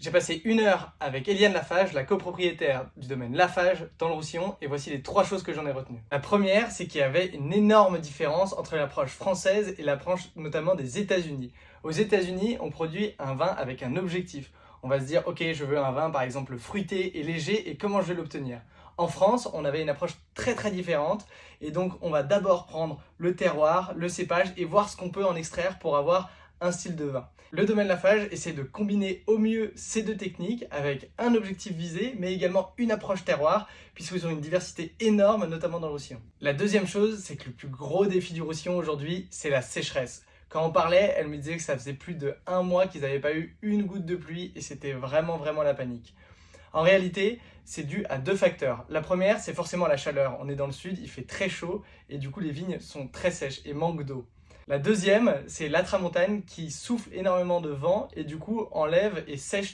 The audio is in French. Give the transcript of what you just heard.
J'ai passé 1 heure avec Eliane Lafage, la copropriétaire du domaine Lafage dans le Roussillon, et voici les 3 choses que j'en ai retenues. La première, c'est qu'il y avait une énorme différence entre l'approche française et l'approche notamment des États-Unis. Aux États-Unis, on produit un vin avec un objectif. On va se dire, ok, je veux un vin par exemple fruité et léger, et comment je vais l'obtenir? En France, on avait une approche très différente, et donc on va d'abord prendre le terroir, le cépage, et voir ce qu'on peut en extraire pour avoir un style de vin. Le domaine Lafage essaie de combiner au mieux ces deux techniques avec un objectif visé, mais également une approche terroir, puisqu'ils ont une diversité énorme, notamment dans le Roussillon. La deuxième chose, c'est que le plus gros défi du Roussillon aujourd'hui, c'est la sécheresse. Quand on parlait, elle me disait que ça faisait plus de 1 mois qu'ils n'avaient pas eu une goutte de pluie et c'était vraiment la panique. En réalité, c'est dû à 2 facteurs. La première, c'est forcément la chaleur. On est dans le sud, il fait très chaud et du coup les vignes sont très sèches et manquent d'eau. La deuxième, c'est l'atramontane qui souffle énormément de vent et du coup enlève et sèche